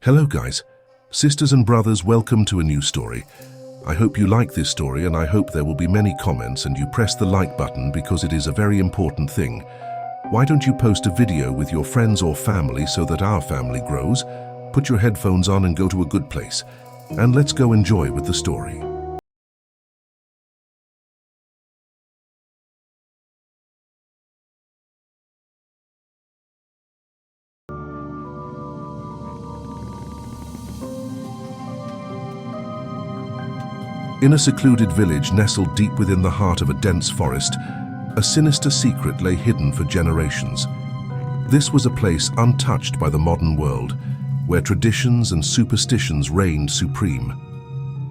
Hello guys, sisters and brothers, welcome to a new story. I hope you like this story and I hope there will be many comments and you press the like button because it is a very important thing. Why don't you post a video with your friends or family so that our family grows? Put your headphones on and go to a good place. And let's go enjoy with the story. In a secluded village nestled deep within the heart of a dense forest, a sinister secret lay hidden for generations. This was a place untouched by the modern world, where traditions and superstitions reigned supreme.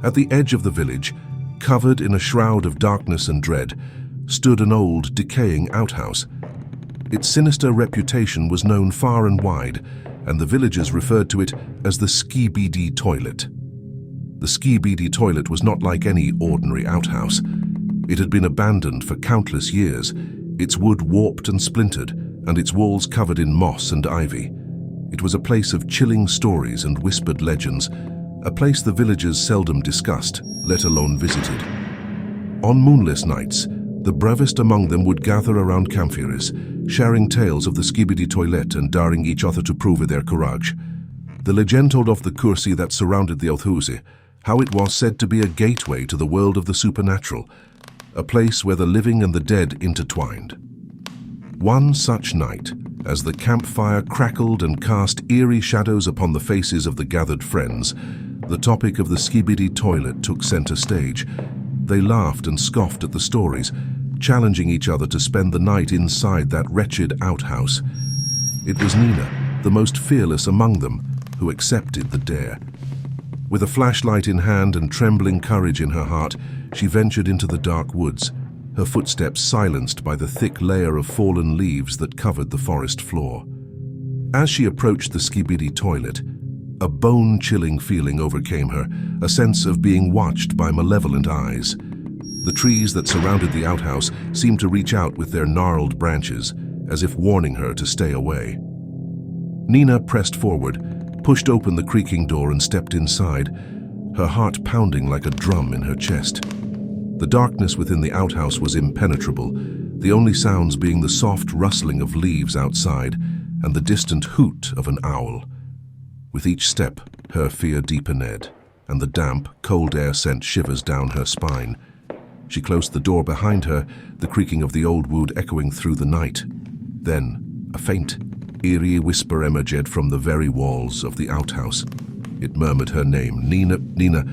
At the edge of the village, covered in a shroud of darkness and dread, stood an old, decaying outhouse. Its sinister reputation was known far and wide, and the villagers referred to it as the Skibidi Toilet. The Skibidi Toilet was not like any ordinary outhouse. It had been abandoned for countless years, its wood warped and splintered, and its walls covered in moss and ivy. It was a place of chilling stories and whispered legends, a place the villagers seldom discussed, let alone visited. On moonless nights, the bravest among them would gather around campfires, sharing tales of the Skibidi Toilet and daring each other to prove their courage. The legend told of the kursi that surrounded the outhouse, how it was said to be a gateway to the world of the supernatural, a place where the living and the dead intertwined. One such night, as the campfire crackled and cast eerie shadows upon the faces of the gathered friends, the topic of the Skibidi Toilet took center stage. They laughed and scoffed at the stories, challenging each other to spend the night inside that wretched outhouse. It was Nina, the most fearless among them, who accepted the dare. With a flashlight in hand and trembling courage in her heart, she ventured into the dark woods, her footsteps silenced by the thick layer of fallen leaves that covered the forest floor. As she approached the Skibidi Toilet, a bone-chilling feeling overcame her, a sense of being watched by malevolent eyes. The trees that surrounded the outhouse seemed to reach out with their gnarled branches, as if warning her to stay away. Nina pressed forward, pushed open the creaking door and stepped inside, her heart pounding like a drum in her chest. The darkness within the outhouse was impenetrable, the only sounds being the soft rustling of leaves outside and the distant hoot of an owl. With each step, her fear deepened, and the damp, cold air sent shivers down her spine. She closed the door behind her, the creaking of the old wood echoing through the night. Then, a faint, eerie whisper emerged from the very walls of the outhouse. It murmured her name, Nina, Nina.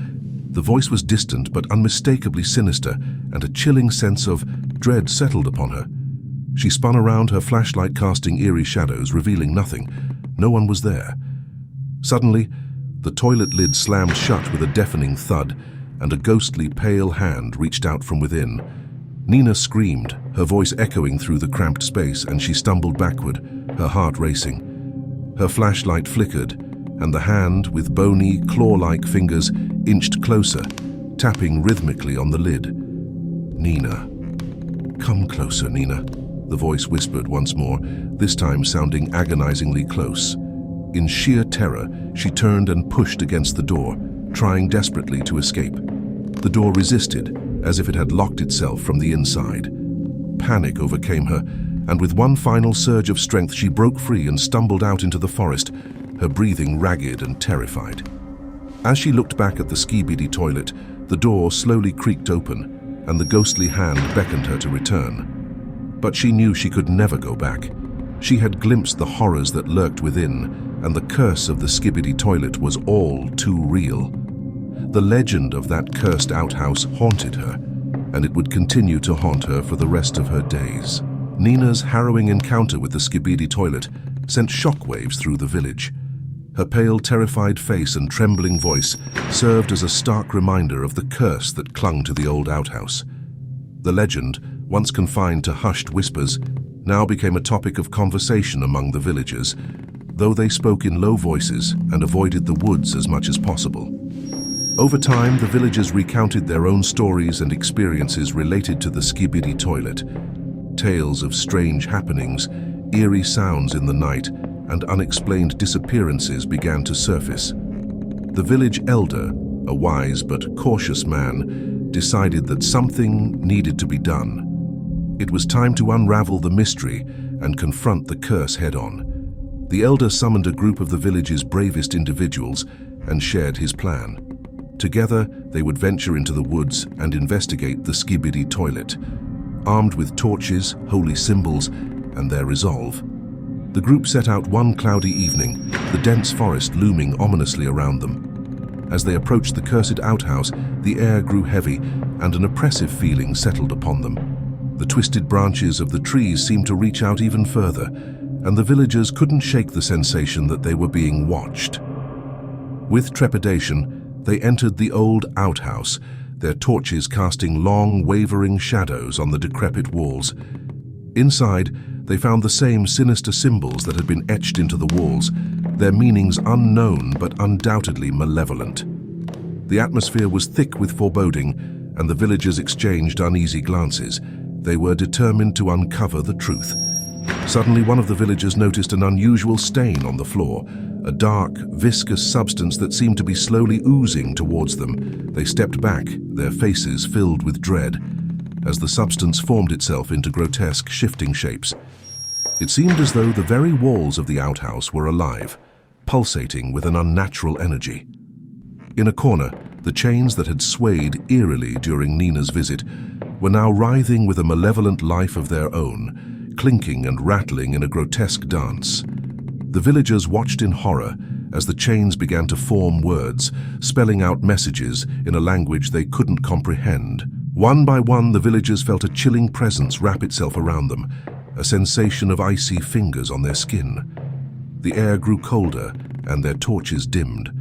The voice was distant but unmistakably sinister, and a chilling sense of dread settled upon her. She spun around, her flashlight casting eerie shadows, revealing nothing. No one was there. Suddenly, the toilet lid slammed shut with a deafening thud, and a ghostly pale hand reached out from within. Nina screamed, her voice echoing through the cramped space, and she stumbled backward, her heart racing. Her flashlight flickered, and the hand, with bony, claw-like fingers, inched closer, tapping rhythmically on the lid. Nina. "Come closer, Nina," the voice whispered once more, this time sounding agonizingly close. In sheer terror, she turned and pushed against the door, trying desperately to escape. The door resisted, as if it had locked itself from the inside. Panic overcame her, and with one final surge of strength she broke free and stumbled out into the forest, her breathing ragged and terrified. As she looked back at the Skibidi Toilet, the door slowly creaked open, and the ghostly hand beckoned her to return. But she knew she could never go back. She had glimpsed the horrors that lurked within, and the curse of the Skibidi Toilet was all too real. The legend of that cursed outhouse haunted her, and it would continue to haunt her for the rest of her days. Nina's harrowing encounter with the Skibidi Toilet sent shockwaves through the village. Her pale, terrified face and trembling voice served as a stark reminder of the curse that clung to the old outhouse. The legend, once confined to hushed whispers, now became a topic of conversation among the villagers, though they spoke in low voices and avoided the woods as much as possible. Over time, the villagers recounted their own stories and experiences related to the Skibidi Toilet. Tales of strange happenings, eerie sounds in the night, and unexplained disappearances began to surface. The village elder, a wise but cautious man, decided that something needed to be done. It was time to unravel the mystery and confront the curse head-on. The elder summoned a group of the village's bravest individuals and shared his plan. Together, they would venture into the woods and investigate the Skibidi Toilet, armed with torches, holy symbols, and their resolve. The group set out one cloudy evening, the dense forest looming ominously around them. As they approached the cursed outhouse, the air grew heavy and an oppressive feeling settled upon them. The twisted branches of the trees seemed to reach out even further, and the villagers couldn't shake the sensation that they were being watched. With trepidation, they entered the old outhouse, their torches casting long, wavering shadows on the decrepit walls. Inside, they found the same sinister symbols that had been etched into the walls, their meanings unknown but undoubtedly malevolent. The atmosphere was thick with foreboding, and the villagers exchanged uneasy glances. They were determined to uncover the truth. Suddenly, one of the villagers noticed an unusual stain on the floor, a dark, viscous substance that seemed to be slowly oozing towards them. They stepped back, their faces filled with dread, as the substance formed itself into grotesque, shifting shapes. It seemed as though the very walls of the outhouse were alive, pulsating with an unnatural energy. In a corner, the chains that had swayed eerily during Nina's visit were now writhing with a malevolent life of their own, clinking and rattling in a grotesque dance. The villagers watched in horror as the chains began to form words, spelling out messages in a language they couldn't comprehend. One by one, the villagers felt a chilling presence wrap itself around them, a sensation of icy fingers on their skin. The air grew colder and their torches dimmed.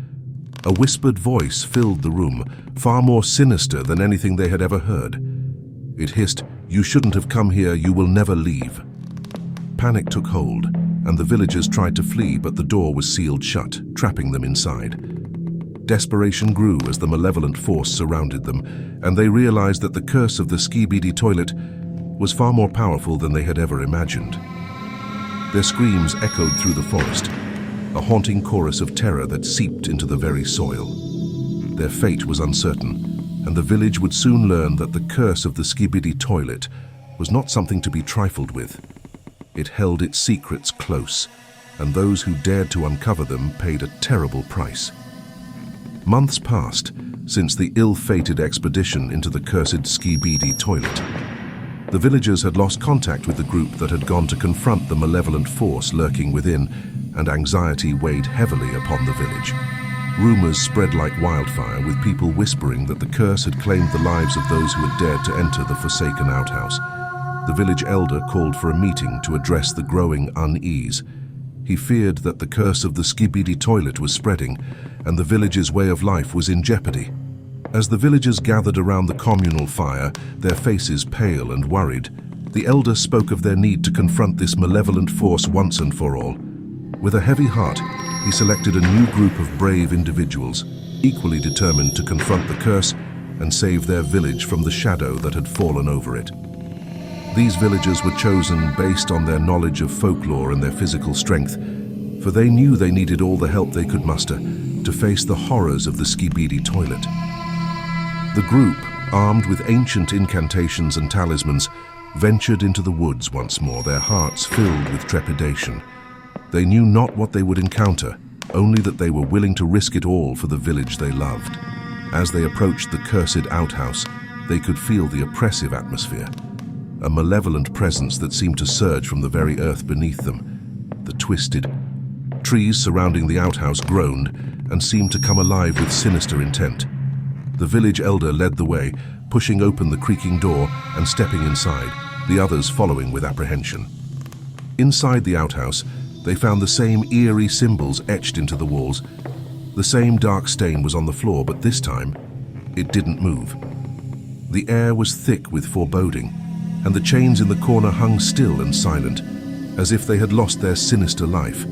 A whispered voice filled the room, far more sinister than anything they had ever heard. It hissed, "You shouldn't have come here, you will never leave." Panic took hold, and the villagers tried to flee, but the door was sealed shut, trapping them inside. Desperation grew as the malevolent force surrounded them, and they realized that the curse of the Skibidi Toilet was far more powerful than they had ever imagined. Their screams echoed through the forest, a haunting chorus of terror that seeped into the very soil. Their fate was uncertain, and the village would soon learn that the curse of the Skibidi Toilet was not something to be trifled with. It held its secrets close, and those who dared to uncover them paid a terrible price. Months passed since the ill-fated expedition into the cursed Skibidi Toilet. The villagers had lost contact with the group that had gone to confront the malevolent force lurking within, and anxiety weighed heavily upon the village. Rumors spread like wildfire, with people whispering that the curse had claimed the lives of those who had dared to enter the forsaken outhouse. The village elder called for a meeting to address the growing unease. He feared that the curse of the Skibidi Toilet was spreading, and the village's way of life was in jeopardy. As the villagers gathered around the communal fire, their faces pale and worried, the elder spoke of their need to confront this malevolent force once and for all. With a heavy heart, he selected a new group of brave individuals, equally determined to confront the curse and save their village from the shadow that had fallen over it. These villagers were chosen based on their knowledge of folklore and their physical strength, for they knew they needed all the help they could muster to face the horrors of the Skibidi Toilet. The group, armed with ancient incantations and talismans, ventured into the woods once more, their hearts filled with trepidation. They knew not what they would encounter, only that they were willing to risk it all for the village they loved. As they approached the cursed outhouse, they could feel the oppressive atmosphere, a malevolent presence that seemed to surge from the very earth beneath them. The twisted trees surrounding the outhouse groaned and seemed to come alive with sinister intent. The village elder led the way, pushing open the creaking door and stepping inside, the others following with apprehension. Inside the outhouse, they found the same eerie symbols etched into the walls. The same dark stain was on the floor, but this time, it didn't move. The air was thick with foreboding, and the chains in the corner hung still and silent, as if they had lost their sinister life.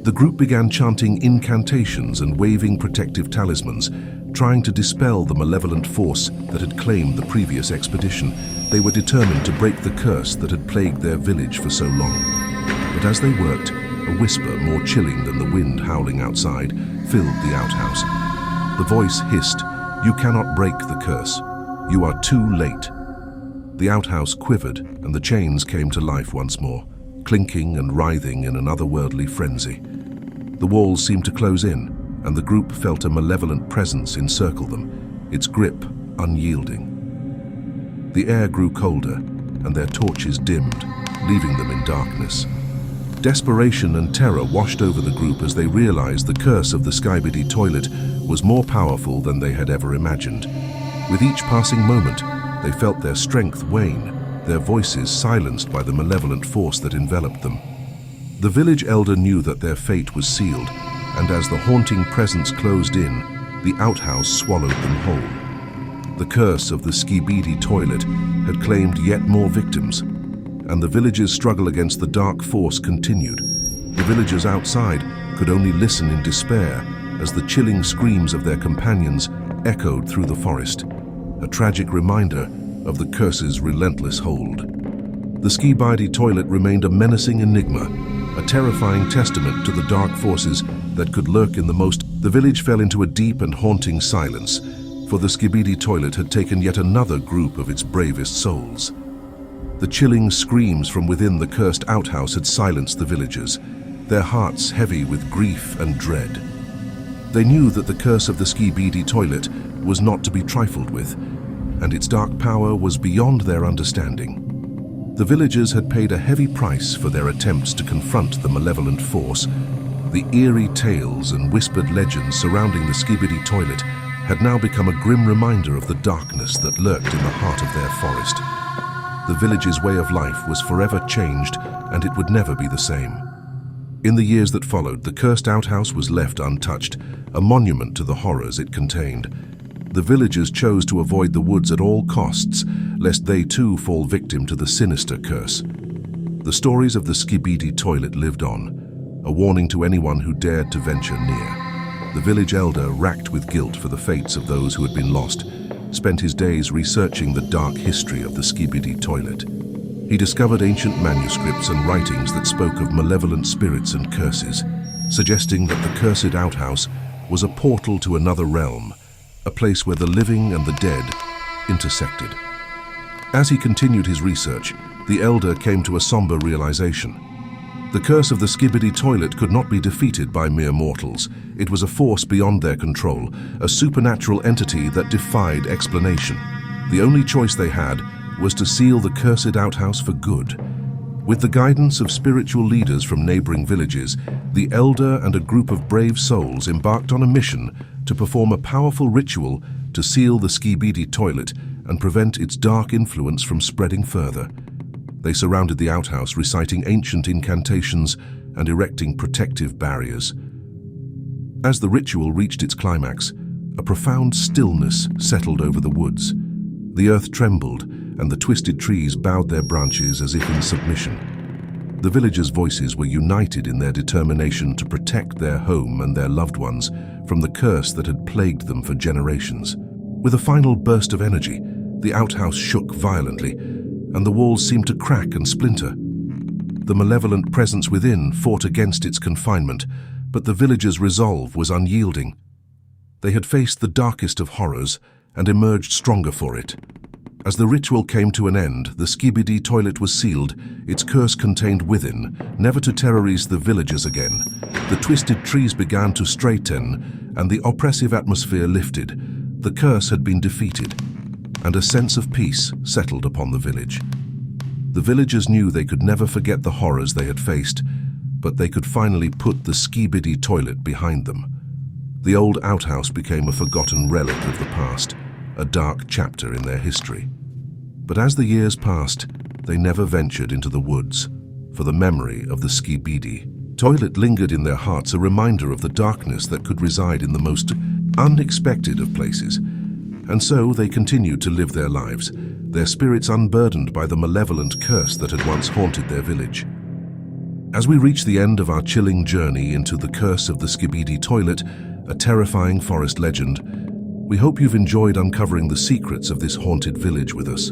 The group began chanting incantations and waving protective talismans, trying to dispel the malevolent force that had claimed the previous expedition. They were determined to break the curse that had plagued their village for so long. But as they worked, A whisper more chilling than the wind howling outside filled the outhouse. The voice hissed, "You cannot break the curse. You are too late." The outhouse quivered, and the chains came to life once more, clinking and writhing in an otherworldly frenzy. The walls seemed to close in, and the group felt a malevolent presence encircle them, its grip unyielding. The air grew colder, and their torches dimmed, leaving them in darkness. Desperation and terror washed over the group as they realized the curse of the Skibidi Toilet was more powerful than they had ever imagined. With each passing moment, they felt their strength wane, their voices silenced by the malevolent force that enveloped them. The village elder knew that their fate was sealed, and as the haunting presence closed in, the outhouse swallowed them whole. The curse of the Skibidi Toilet had claimed yet more victims, and the villagers' struggle against the dark force continued. The villagers outside could only listen in despair as the chilling screams of their companions echoed through the forest, a tragic reminder of the curse's relentless hold. The Skibidi Toilet remained a menacing enigma, a terrifying testament to the dark forces that could lurk in the most. The village fell into a deep and haunting silence, for the Skibidi Toilet had taken yet another group of its bravest souls. The chilling screams from within the cursed outhouse had silenced the villagers, their hearts heavy with grief and dread. They knew that the curse of the Skibidi Toilet was not to be trifled with, and its dark power was beyond their understanding. The villagers had paid a heavy price for their attempts to confront the malevolent force. The eerie tales and whispered legends surrounding the Skibidi Toilet had now become a grim reminder of the darkness that lurked in the heart of their forest. The village's way of life was forever changed, and it would never be the same. In the years that followed, the cursed outhouse was left untouched, a monument to the horrors it contained. The villagers chose to avoid the woods at all costs, lest they too fall victim to the sinister curse. The stories of the Skibidi Toilet lived on, a warning to anyone who dared to venture near. The village elder, racked with guilt for the fates of those who had been lost, spent his days researching the dark history of the Skibidi Toilet. He discovered ancient manuscripts and writings that spoke of malevolent spirits and curses, suggesting that the cursed outhouse was a portal to another realm, a place where the living and the dead intersected. As he continued his research, the elder came to a somber realization. The curse of the Skibidi Toilet could not be defeated by mere mortals. It was a force beyond their control, a supernatural entity that defied explanation. The only choice they had was to seal the cursed outhouse for good. With the guidance of spiritual leaders from neighboring villages, the elder and a group of brave souls embarked on a mission to perform a powerful ritual to seal the Skibidi Toilet and prevent its dark influence from spreading further. They surrounded the outhouse, reciting ancient incantations and erecting protective barriers. As the ritual reached its climax, a profound stillness settled over the woods. The earth trembled, and the twisted trees bowed their branches as if in submission. The villagers' voices were united in their determination to protect their home and their loved ones from the curse that had plagued them for generations. With a final burst of energy, the outhouse shook violently, and the walls seemed to crack and splinter. The malevolent presence within fought against its confinement, but the villagers' resolve was unyielding. They had faced the darkest of horrors and emerged stronger for it. As the ritual came to an end, the Skibidi Toilet was sealed, its curse contained within, never to terrorize the villagers again. The twisted trees began to straighten, and the oppressive atmosphere lifted. The curse had been defeated, and a sense of peace settled upon the village. The villagers knew they could never forget the horrors they had faced, but they could finally put the Skibidi Toilet behind them. The old outhouse became a forgotten relic of the past, a dark chapter in their history. But as the years passed, they never ventured into the woods, for the memory of the Skibidi Toilet lingered in their hearts, a reminder of the darkness that could reside in the most unexpected of places. And so they continued to live their lives, their spirits unburdened by the malevolent curse that had once haunted their village. As we reach the end of our chilling journey into the curse of the Skibidi Toilet, a terrifying forest legend, we hope you've enjoyed uncovering the secrets of this haunted village with us.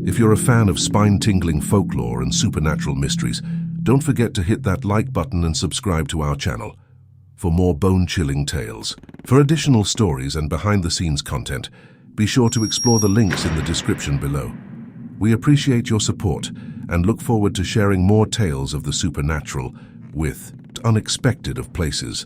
If you're a fan of spine-tingling folklore and supernatural mysteries, Don't forget to hit that like button and subscribe to our channel for more bone-chilling tales. For additional stories and behind-the-scenes content, be sure to explore the links in the description below. We appreciate your support and look forward to sharing more tales of the supernatural with unexpected of places.